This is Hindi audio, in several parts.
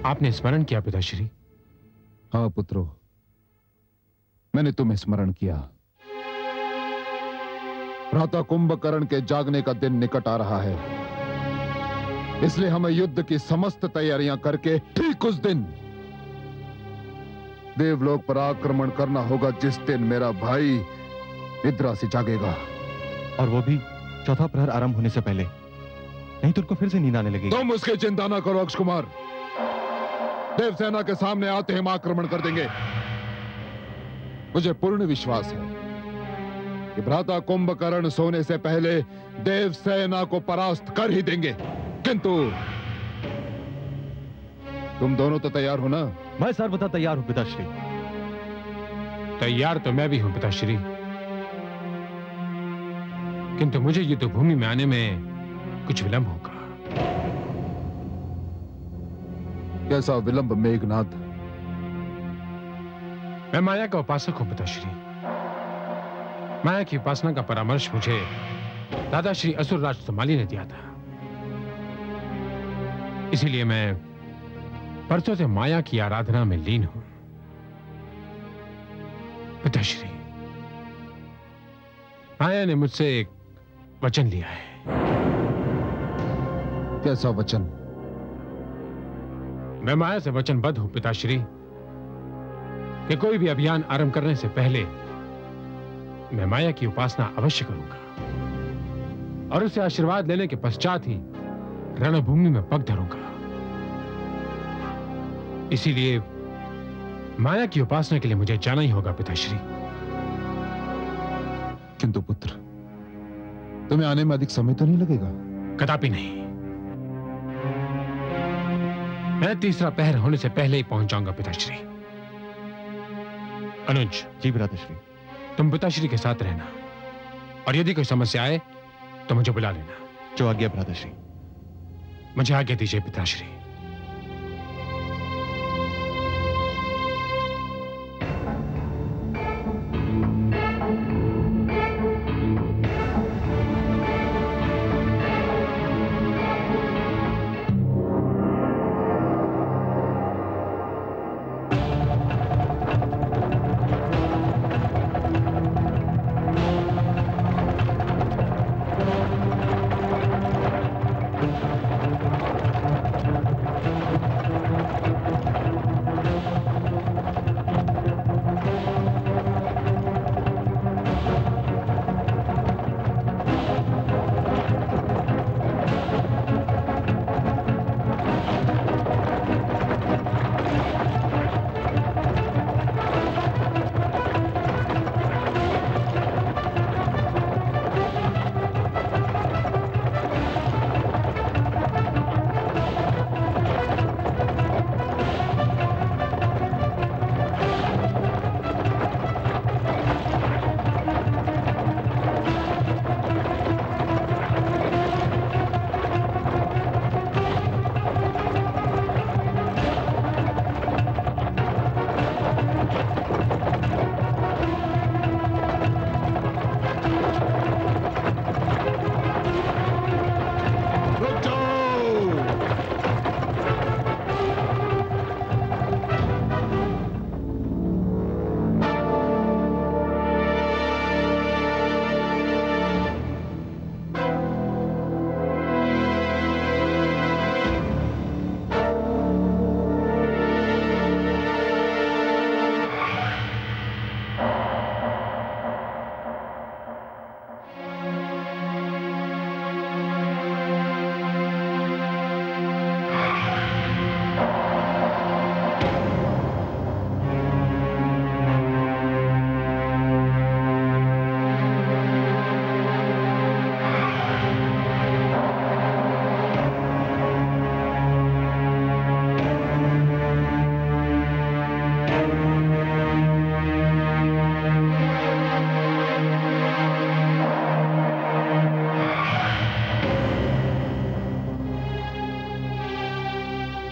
आपने स्मरण किया पिताश्री? हाँ पुत्रो, मैंने तुम्हें स्मरण किया। भ्राता कुंभकर्ण के जागने का दिन निकट आ रहा है, इसलिए हमें युद्ध की समस्त तैयारियां करके ठीक उस दिन देवलोक पर आक्रमण करना होगा जिस दिन मेरा भाई निद्रा से जागेगा। और वो भी चौथा प्रहर आरंभ होने से पहले, नहीं तो उनको फिर से नींद आने लगेगी। तुम उसकी चिंता ना करो अक्ष कुमार, देवसेना के सामने आते हम आक्रमण कर देंगे। मुझे पूर्ण विश्वास है कि भ्राता कुंभकर्ण सोने से पहले देवसेना को परास्त कर ही देंगे। किंतु तुम दोनों तो तैयार हो ना? मैं सर्वथा तैयार हूं पिताश्री। तैयार तो मैं भी हूं पिताश्री, किंतु मुझे युद्ध भूमि में आने में कुछ विलंब होगा। कैसा विलंब मेघनाथ? मैं माया का उपासक हूं पिताश्री। माया की उपासना का परामर्श मुझे दादाश्री असुरराज समाली ने दिया था। इसीलिए मैं परसों से माया की आराधना में लीन हूं पिताश्री। माया ने मुझसे एक वचन लिया है। कैसा वचन? मैं माया से वचनबद्ध हूं पिताश्री कि कोई भी अभियान आरंभ करने से पहले मैं माया की उपासना अवश्य करूंगा और उससे आशीर्वाद लेने के पश्चात ही रणभूमि में पग धरूंगा। इसीलिए माया की उपासना के लिए मुझे जाना ही होगा पिताश्री। किंतु पुत्र, तुम्हें आने में अधिक समय तो नहीं लगेगा? कदापि नहीं। मैं तीसरा पहर होने से पहले ही पहुंच जाऊंगा पिताश्री। अनुज। जी भ्राताश्री। तुम पिताश्री के साथ रहना और यदि कोई समस्या आए तो मुझे बुला लेना। जो आज्ञा भ्राताश्री। मुझे आज्ञा दीजिए पिताश्री।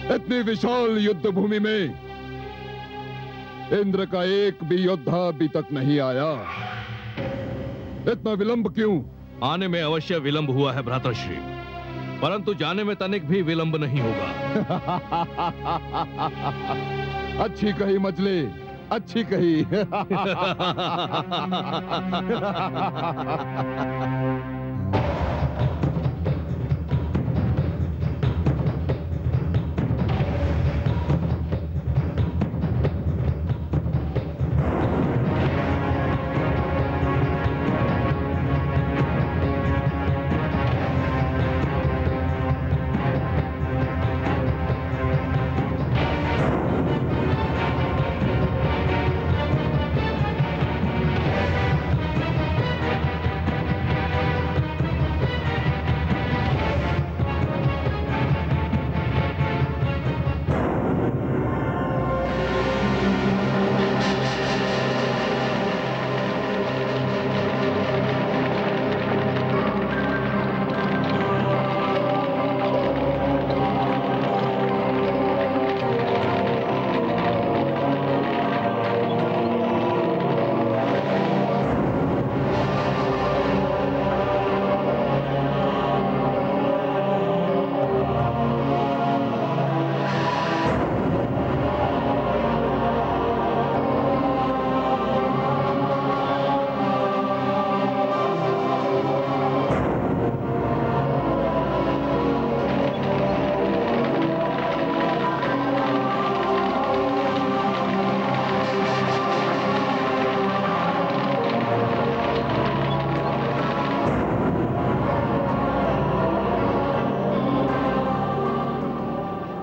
इतनी विशाल युद्ध भूमि में इंद्र का एक भी योद्धा अभी तक नहीं आया। इतना विलंब क्यों? आने में अवश्य विलंब हुआ है भ्राताश्री। परंतु जाने में तनिक भी विलंब नहीं होगा। अच्छी कही मजले, अच्छी कही।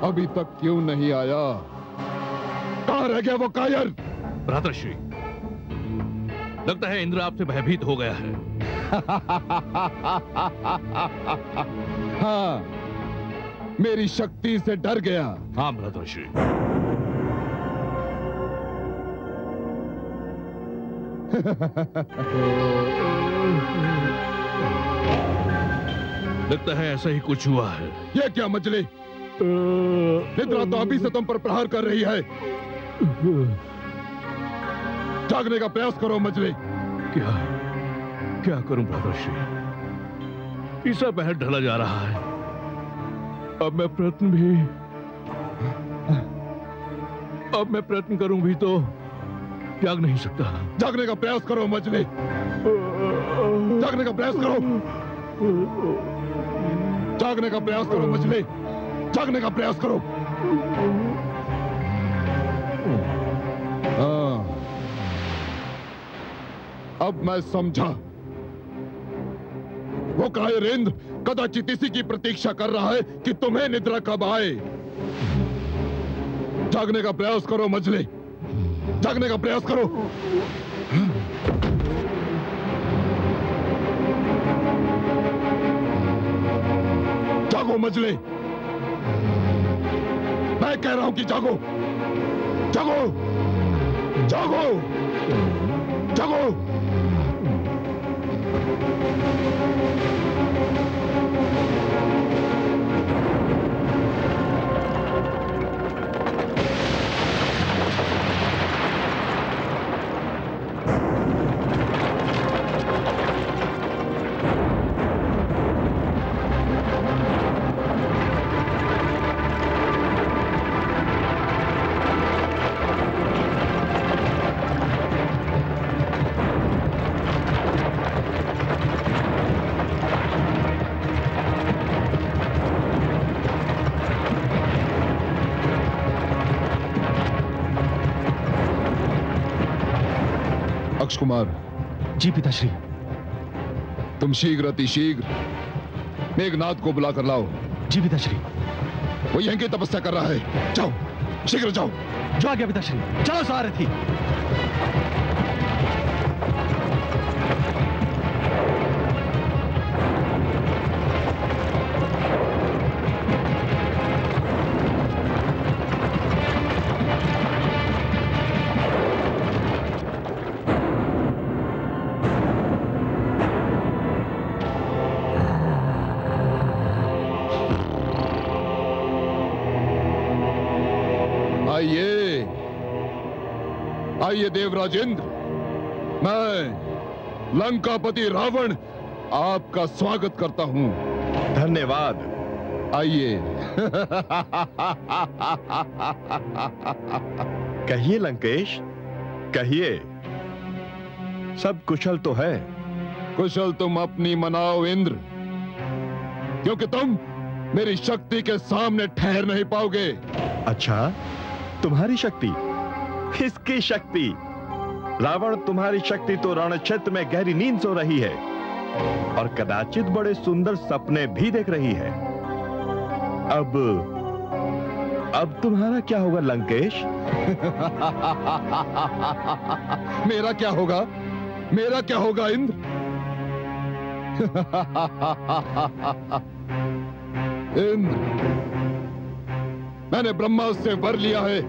अभी तक क्यों नहीं आया? कहां रह गया वो कायर? भ्रातृश्री, लगता है इंद्र आपसे भयभीत हो गया है। हाँ, मेरी शक्ति से डर गया। हाँ भ्रातृश्री। लगता है ऐसा ही कुछ हुआ है। ये क्या मजली? निद्रा तो अभी से तुम पर प्रहार कर रही है। जागने का प्रयास करो मजली। क्या करूं भ्रातृश्री? तीसरा पहर ढला जा रहा है। अब मैं प्रयत्न करूं भी तो जाग नहीं सकता। जागने का प्रयास करो मजली। जागने का प्रयास करो। जागने का प्रयास करो मजली। जागने का प्रयास करो। हाँ, अब मैं समझा। वो कायरेंद्र कदाचित इसी की प्रतीक्षा कर रहा है कि तुम्हें निद्रा कब आए। जागने का प्रयास करो मजली। जागने का प्रयास करो। जागो मजली। मैं कह रहा हूं कि जागो। जागो। जागो। जागो। अक्ष कुमार। जी पिताश्री। तुम शीघ्र अतिशीघ्र मेघनाथ को बुला कर लाओ। जी पिताश्री। वो यहीं की तपस्या कर रहा है। जाओ, शीघ्र जाओ। जो आ गया पिताश्री। चलो सारथी। आइए देवराजेंद्र, मैं लंकापति रावण आपका स्वागत करता हूं। धन्यवाद आइए। कहिए लंकेश, कहिए। सब कुशल तो है? कुशल तुम अपनी मनाओ इंद्र, क्योंकि तुम मेरी शक्ति के सामने ठहर नहीं पाओगे। अच्छा, तुम्हारी शक्ति? किसकी शक्ति? रावण, तुम्हारी शक्ति तो रण क्षेत्र में गहरी नींद सो रही है और कदाचित बड़े सुंदर सपने भी देख रही है। अब तुम्हारा क्या होगा लंकेश? मेरा क्या होगा? मेरा क्या होगा इंद्र? इंद्र, मैंने ब्रह्मा से वर लिया है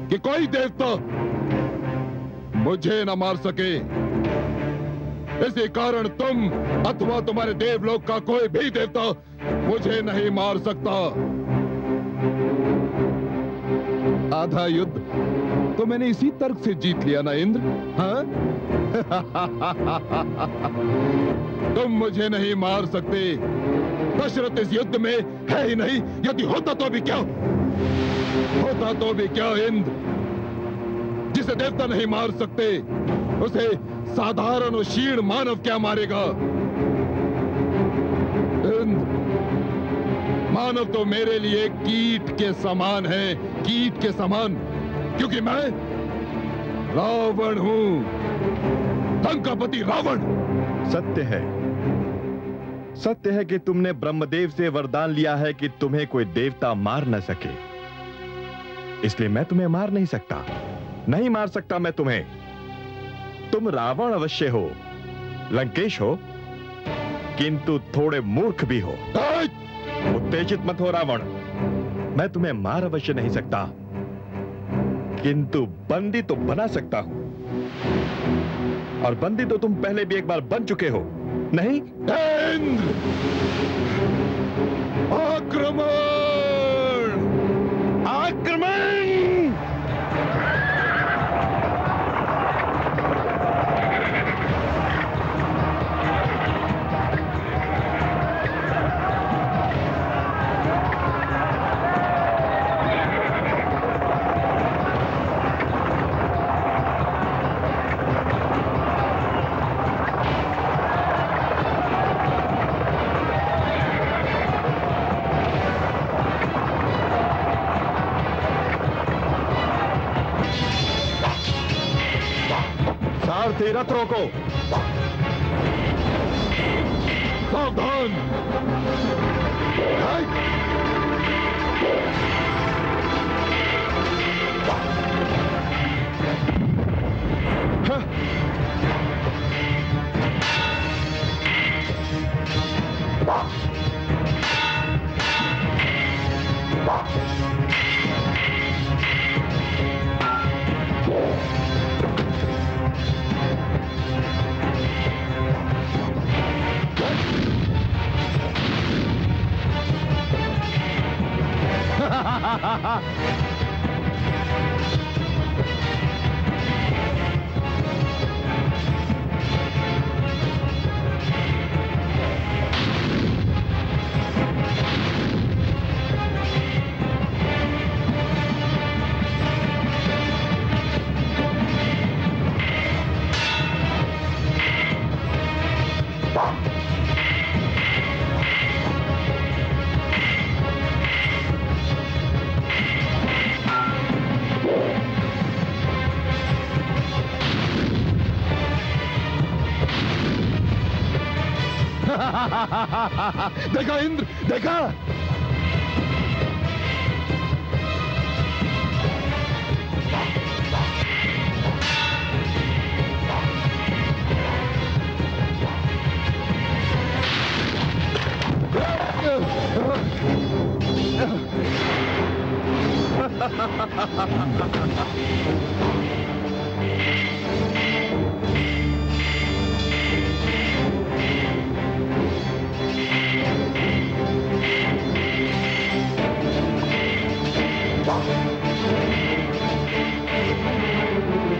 कि कोई देवता मुझे न मार सके। इसी कारण तुम अथवा तुम्हारे देवलोक का कोई भी देवता मुझे नहीं मार सकता। आधा युद्ध तो मैंने इसी तर्क से जीत लिया ना इंद्र? हाँ? तुम मुझे नहीं मार सकते। दशरथ इस युद्ध में है ही नहीं। यदि होता तो भी क्या, होता तो भी क्या इंद्र? जिसे देवता नहीं मार सकते उसे साधारण और क्षीण मानव क्या मारेगा? इंद्र, मानव तो मेरे लिए कीट के समान है, कीट के समान, क्योंकि मैं रावण हूं, लंकापति रावण। सत्य है कि तुमने ब्रह्मदेव से वरदान लिया है कि तुम्हें कोई देवता मार न सके, इसलिए मैं तुम्हें मार नहीं सकता। नहीं मार सकता मैं तुम्हें। तुम रावण अवश्य हो, लंकेश हो, किंतु थोड़े मूर्ख भी हो। उत्तेजित मत हो रावण। मैं तुम्हें मार अवश्य नहीं सकता, किंतु बंदी तो बना सकता हूं। और बंदी तो तुम पहले भी एक बार बन चुके हो, नहीं? इंद्र, आक्रमण! आक्रमण! सारथी, रथ रोको। सावधान! देखा इंद्र, देखा?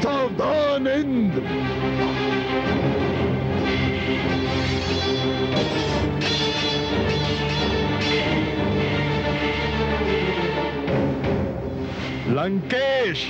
सावधान इंद्र! लंकेश।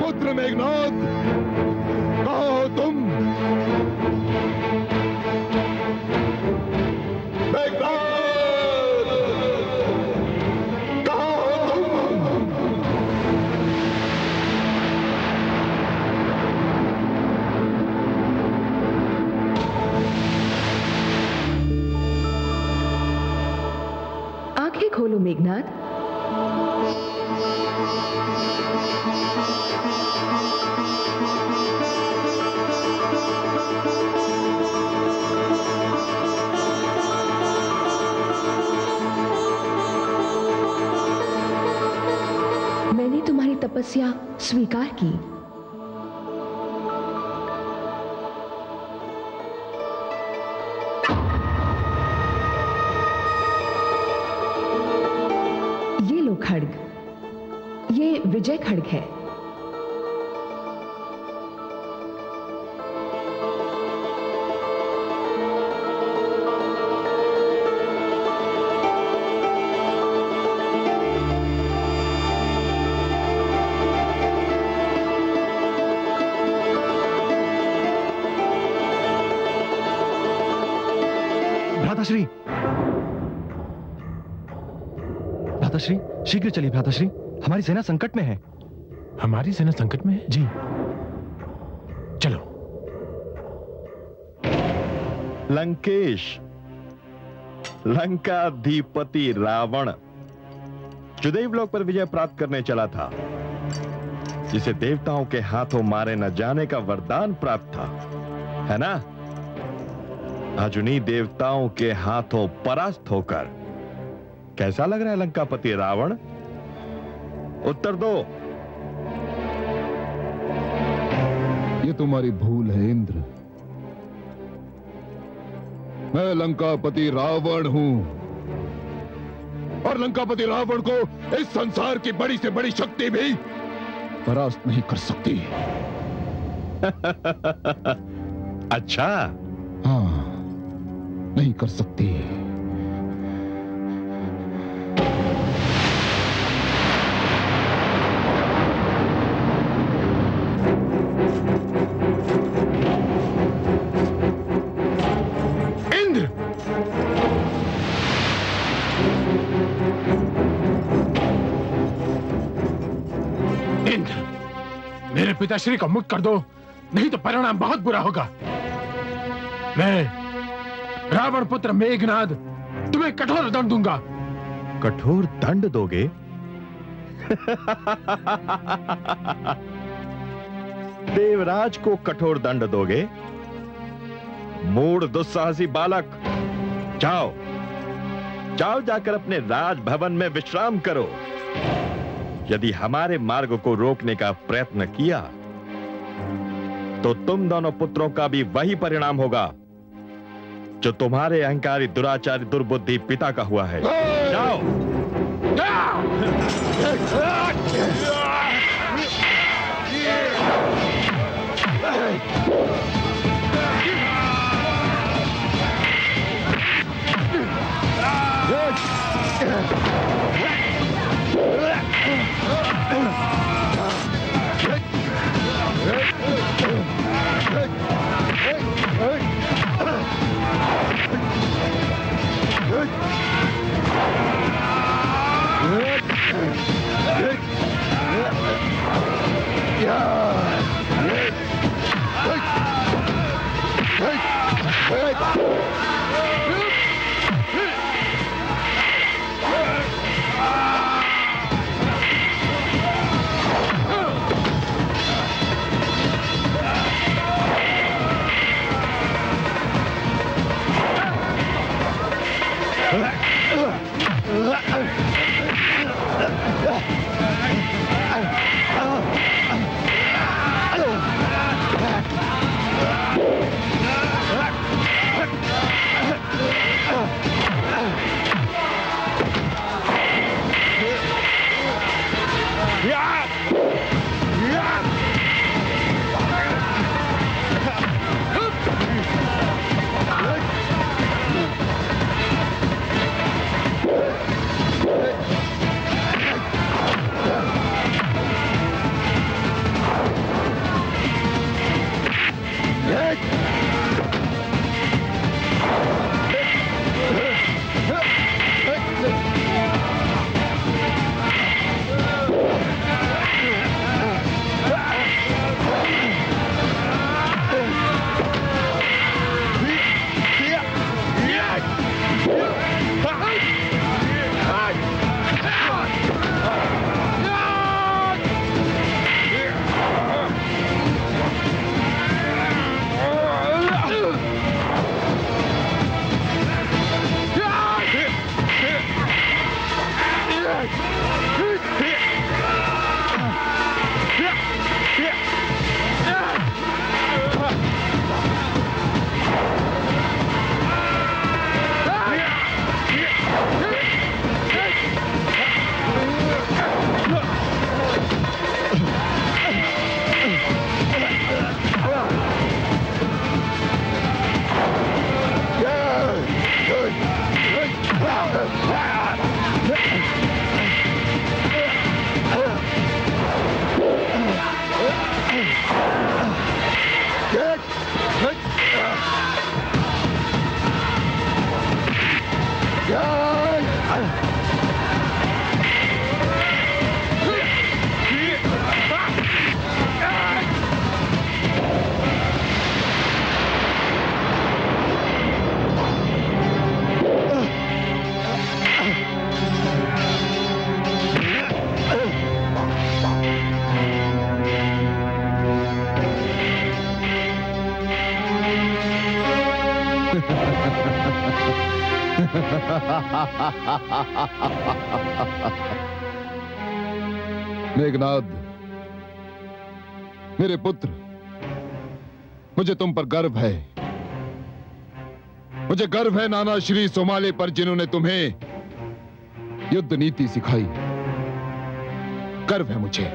पुत्र मेघनाद, कहाँ हो तुम? मेघनाद, कहाँ हो तुम? आंखें खोलो मेघनाद। मैंने तुम्हारी तपस्या स्वीकार की। ये लो खड्ग, ये विजय खड्ग है। भ्राताश्री, भ्राताश्री, शीघ्र चलिए भ्राताश्री, हमारी सेना संकट में है। हमारी सेना संकट में है? जी। चलो। लंकेश, लंकाधिपति रावण जो देवलोक पर विजय प्राप्त करने चला था, जिसे देवताओं के हाथों मारे न जाने का वरदान प्राप्त था, है ना? आज उन्हीं देवताओं के हाथों परास्त होकर कैसा लग रहा है लंकापति रावण? उत्तर दो। ये तुम्हारी भूल है इंद्र। मैं लंकापति रावण हूं और लंकापति रावण को इस संसार की बड़ी से बड़ी शक्ति भी परास्त नहीं कर सकती। अच्छा, हाँ, नहीं कर सकती। इंद्र, इंद्र, मेरे पिताश्री को मुक्त कर दो, नहीं तो परिणाम बहुत बुरा होगा। मैं रावण पुत्र मेघनाद तुम्हें कठोर दंड दूंगा। कठोर दंड दोगे? देवराज को कठोर दंड दोगे? मूढ़ दुस्साहसी बालक, जाओ जाओ, जाकर अपने राजभवन में विश्राम करो। यदि हमारे मार्ग को रोकने का प्रयत्न किया तो तुम दोनों पुत्रों का भी वही परिणाम होगा जो तुम्हारे अहंकारी दुराचारी दुर्बुद्धि पिता का हुआ है। जाओ। मेघनाद, मेरे पुत्र, मुझे तुम पर गर्व है। मुझे गर्व है नाना श्री सोमाले पर, जिन्होंने तुम्हें युद्ध नीति सिखाई। गर्व है मुझे।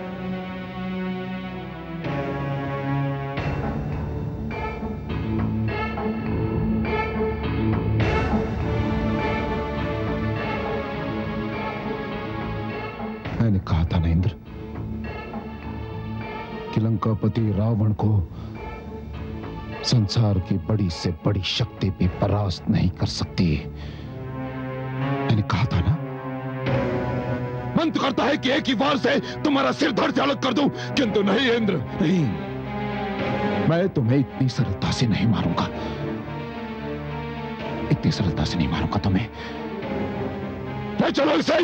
कि लंकापति रावण को संसार की बड़ी से बड़ी शक्ति भी परास्त नहीं कर सकती। मैंने कहा था ना। मन तो करता है कि एक ही वार से तुम्हारा सिर धड़ से अलग कर दूं, किंतु नहीं इंद्र, नहीं। मैं तुम्हें इतनी सरलता से नहीं मारूंगा, इतनी सरलता से नहीं मारूंगा तुम्हें। ले चलो इसे।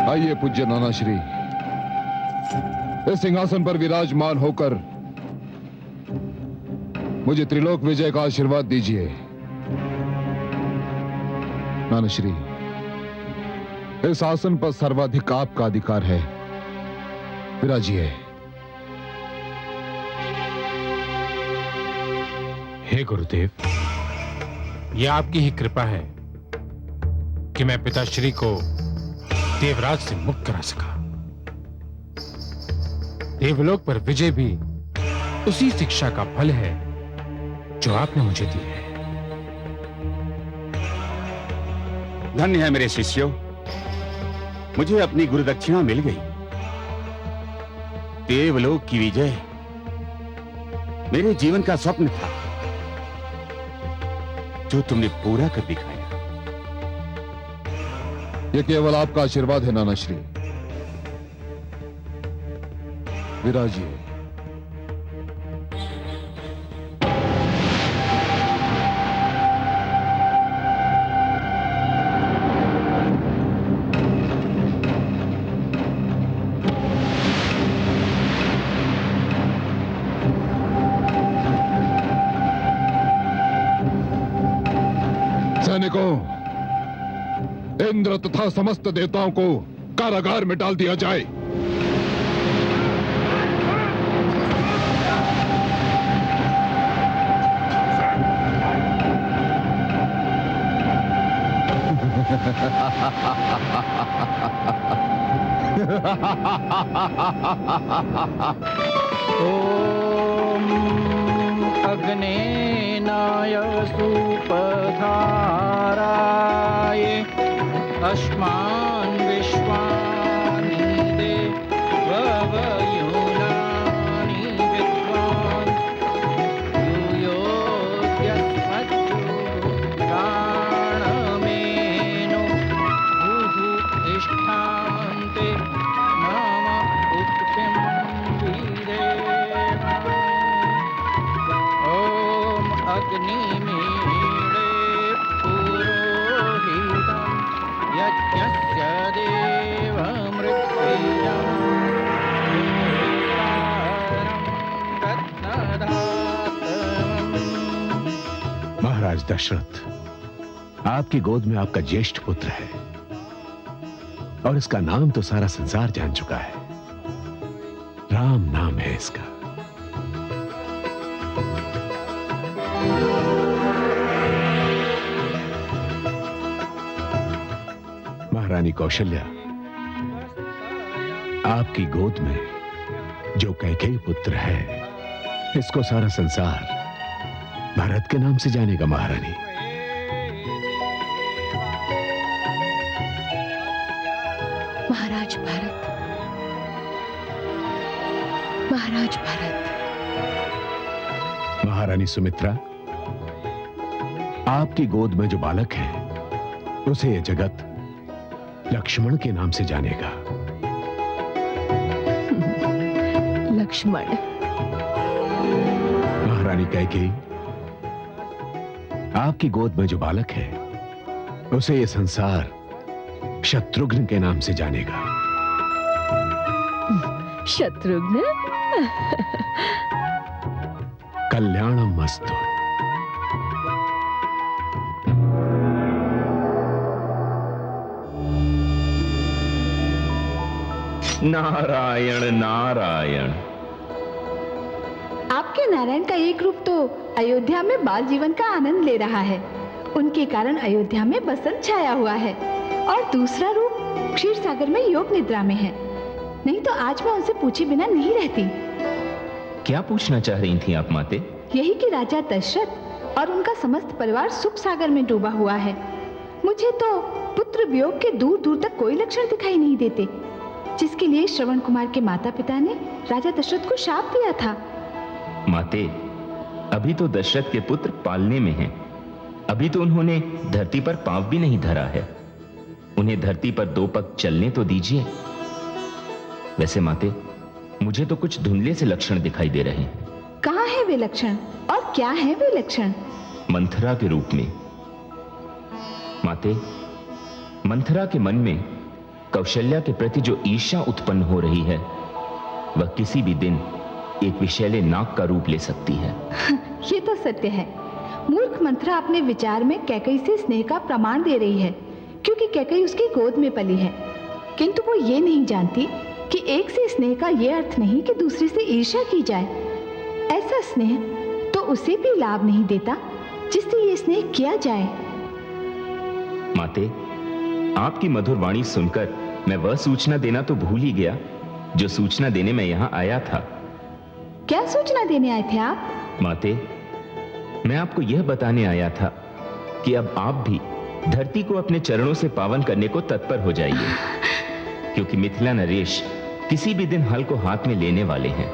आइए पूज्य नानाश्री, इस सिंहासन पर विराजमान होकर मुझे त्रिलोक विजय का आशीर्वाद दीजिए। नानाश्री, इस आसन पर सर्वाधिक आपका अधिकार है, विराजिए। हे गुरुदेव, यह आपकी ही कृपा है कि मैं पिताश्री को देवराज से मुक्त करा सका। देवलोक पर विजय भी उसी शिक्षा का फल है जो आपने मुझे दी है। धन्य है मेरे शिष्यों, मुझे अपनी गुरुदक्षिणा मिल गई। देवलोक की विजय मेरे जीवन का स्वप्न था जो तुमने पूरा कर दिखाया। यह केवल आपका आशीर्वाद है नानाश्री, विराजिए। सैनिकों, इंद्र तथा समस्त देवताओं को कारागार में डाल दिया जाए। ओम अग्नेनाय सुपधाराय अस्मान् विश्वानि देवयूनानि विद्वान् यूयोऽद्यस्मज्जुराणमेनो भूः तिष्ठान्ते मम उक्तिं विधेम। ॐ अग्निमीळे पुरोहितं यज्ञस्य देवमृत्युञ्जयं रत्नधातमम्। महाराज दशरथ, आपकी गोद में आपका ज्येष्ठ पुत्र है और इसका नाम तो सारा संसार जान चुका है। राम नाम है इसका। महारानी कौशल्या, आपकी गोद में जो कैकेयी पुत्र है, इसको सारा संसार भरत के नाम से जानेगा। महारानी, महाराज भरत, महाराज भरत। महारानी सुमित्रा, आपकी गोद में जो बालक है उसे यह जगत लक्ष्मण के नाम से जानेगा। लक्ष्मण। महारानी कैकेयी, आपकी गोद में जो बालक है उसे यह संसार शत्रुघ्न के नाम से जानेगा। शत्रुघ्न। कल्याणम मस्तु। नारायण नारायण। आपके नारायण का एक रूप तो अयोध्या में बाल जीवन का आनंद ले रहा है, उनके कारण अयोध्या में बसंत छाया हुआ है, और दूसरा रूप क्षीर सागर में योग निद्रा में है। नहीं तो आज मैं उनसे पूछे बिना नहीं रहती। क्या पूछना चाह रही थी आप माते? यही कि राजा दशरथ और उनका समस्त परिवार सुख सागर में डूबा हुआ है। मुझे तो पुत्र वियोग के दूर दूर तक कोई लक्षण दिखाई नहीं देते, जिसके लिए श्रवण कुमार के माता पिता ने राजा दशरथ को शाप दिया था। माते, अभी तो दशरथ के पुत्र पालने में हैं। अभी तो उन्होंने धरती पर पांव भी नहीं धरा है। उन्हें धरती पर 2 पग चलने तो दीजिए। वैसे माते, मुझे तो कुछ धुंधले से लक्षण दिखाई दे रहे हैं। कहाँ है वे लक्षण और क्या है वे लक्षण? मंथरा के रूप में। माते, मंथरा के मन में कौशल्या के प्रति जो ईर्ष्या उत्पन्न हो रही है, वह किसी भी दिन एक विषैले नाग का रूप ले सकती है। ये तो सत्य है। मूर्ख मंथरा अपने विचार में कैकई से स्नेह का प्रमाण दे रही है, क्योंकि कैकई उसकी गोद में पली है। किंतु वो ये नहीं जानती कि एक से स्नेह का ये अर्थ नहीं कि दूसरे से ईर्ष्या की जाए। ऐसा स्नेह तो उसे भी लाभ नहीं देता जिससे ये स्नेह किया जाए। माते, आपकी मधुर वाणी सुनकर मैं वह सूचना देना तो भूल ही गया जो सूचना देने मैं यहाँ आया था। क्या सूचना देने आए थे आप? माते, मैं आपको यह बताने आया था कि अब आप भी धरती को अपने चरणों से पावन करने को तत्पर हो जाइए, क्योंकि मिथिला नरेश किसी भी दिन हल को हाथ में लेने वाले हैं।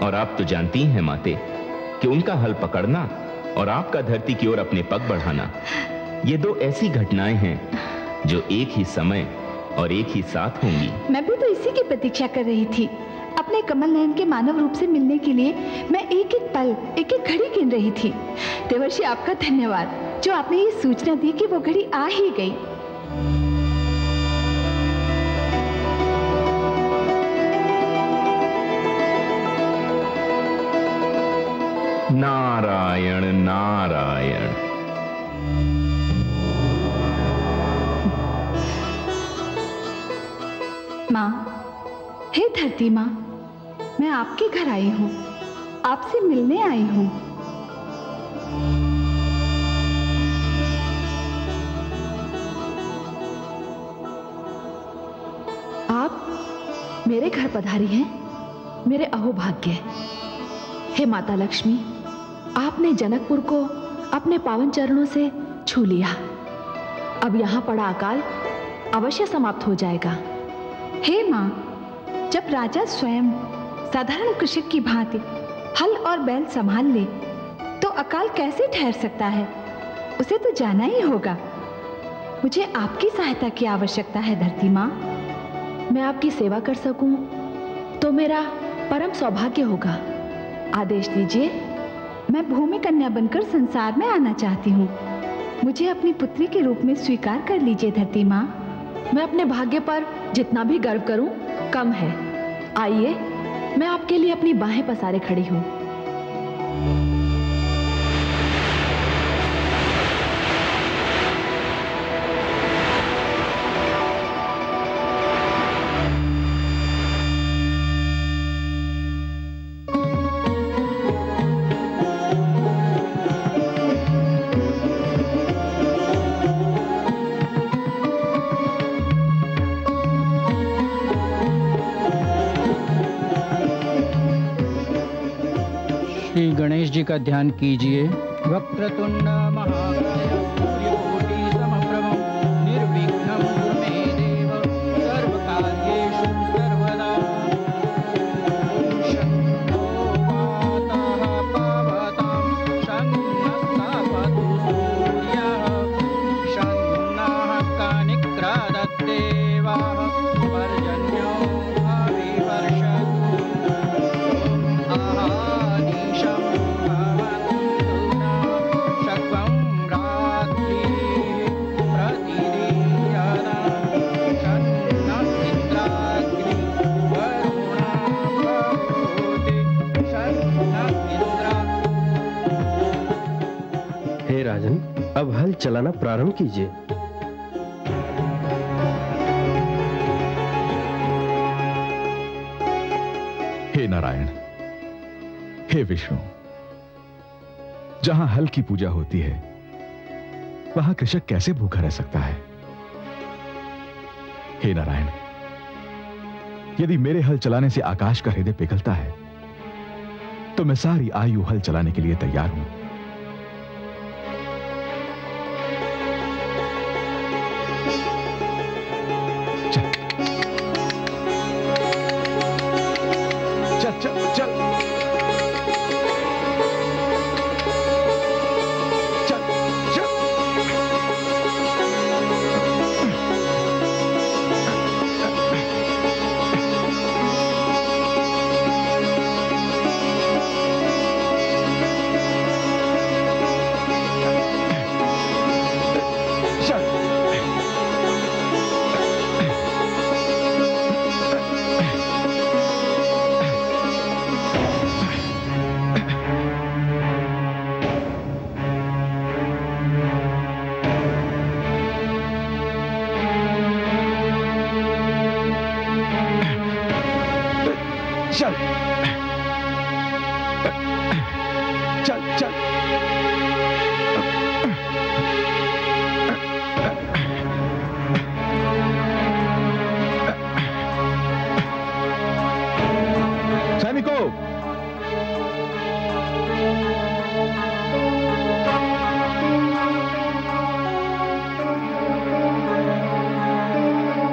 और आप तो जानती हैं माते कि उनका हल पकड़ना और आपका धरती की ओर अपने पग बढ़ाना, ये 2 ऐसी घटनाएं हैं जो एक ही समय और एक ही साथ होंगी। मैं भी तो इसी की प्रतीक्षा कर रही थी। अपने कमल नयन के मानव रूप से मिलने के लिए मैं एक एक पल, एक एक घड़ी गिन रही थी। देवर्षि, आपका धन्यवाद जो आपने ये सूचना दी कि वो घड़ी आ ही गई। नारायण नारायण। माँ, हे धरती माँ, मैं आपके घर आई हूँ, आपसे मिलने आई हूँ। आप मेरे घर पधारी हैं, मेरे अहोभाग्य। हे माता लक्ष्मी, आपने जनकपुर को अपने पावन चरणों से छू लिया। अब यहाँ पड़ा अकाल अवश्य समाप्त हो जाएगा। हे माँ, जब राजा स्वयं साधारण कृषक की भांति हल और बैल संभाल ले, तो अकाल कैसे ठहर सकता है? उसे तो जाना ही होगा। मुझे आपकी सहायता की आवश्यकता है धरती माँ। मैं आपकी सेवा कर सकूं तो मेरा परम सौभाग्य होगा। आदेश दीजिए, मैं भूमि कन्या बनकर संसार में आना चाहती हूँ। मुझे अपनी पुत्री के रूप में स्वीकार कर लीजिए धरती माँ। मैं अपने भाग्य पर जितना भी गर्व करूं कम है। आइए, मैं आपके लिए अपनी बाहें पसारे खड़ी हूं। श्री गणेश जी का ध्यान कीजिए। वक्रतुंड महाकाय सूर्यकोटि समप्रभं निर्विघ्नं कुरु मे देव सर्वकार्येषु सर्वदा। शन्नो वातः पावतं शन्नस्तापतु सूर्यः शन्नः कानिक्रादद्देवाः पर्जन्यो अभिवर्षतु। हे राजन, अब हल चलाना प्रारंभ कीजिए। नारायण, हे विष्णु, जहां हल की पूजा होती है वहां कृषक कैसे भूखा रह सकता है? हे नारायण, यदि मेरे हल चलाने से आकाश का हृदय पिघलता है तो मैं सारी आयु हल चलाने के लिए तैयार हूं।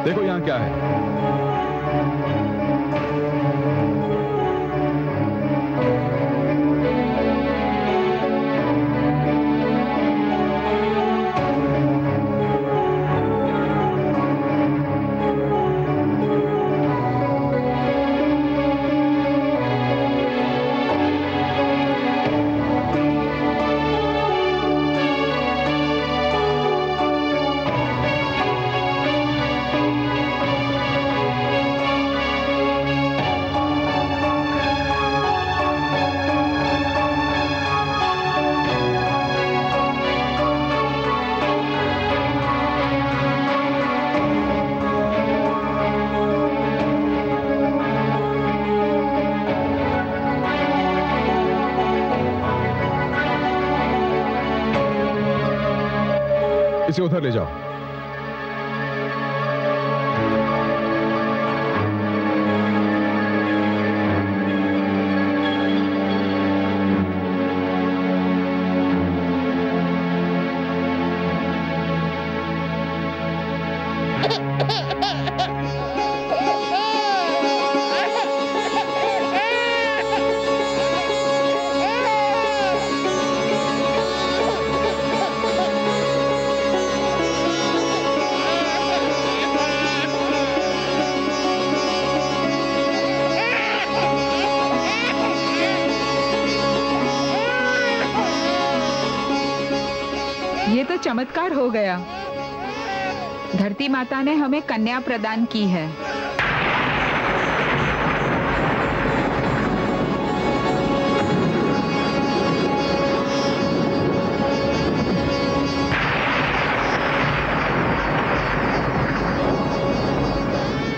देखो यहां क्या है। इसे उधर ले जाओ। ये तो चमत्कार हो गया। धरती माता ने हमें कन्या प्रदान की है।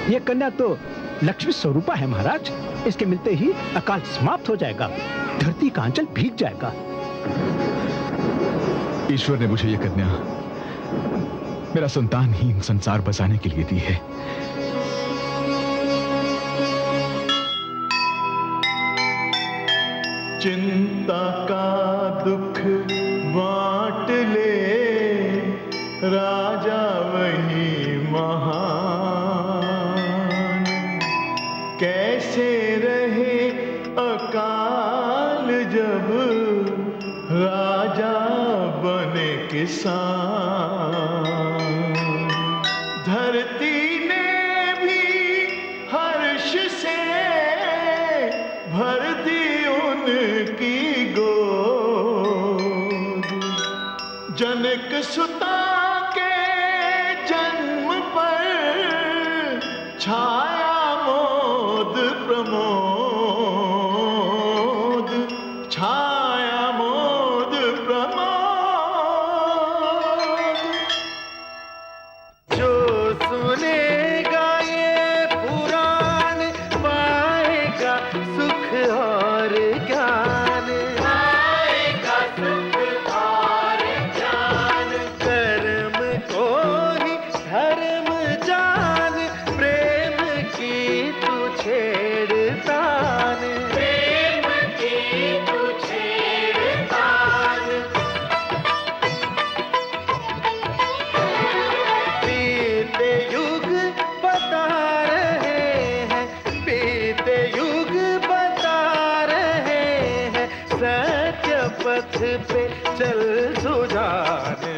ये कन्या तो लक्ष्मी स्वरूपा है महाराज। इसके मिलते ही अकाल समाप्त हो जाएगा, धरती का अंचल भीग जाएगा। ईश्वर ने मुझे यह कन्या मेरा संतानहीन संसार बसाने के लिए दी है। चिंता का दुख बांट ले, राजा वही महान। कैसे रहे अकाल जब राजा बने किसान। धरती ने भी हर्ष से भर दी उनकी गोद। जनक सुता के जन्म पर छाया मोद प्रमोद, छाया मोद प्रमोद। जो सुनेगा ये पुराण पाएगा सुख पथ पे चल सुजान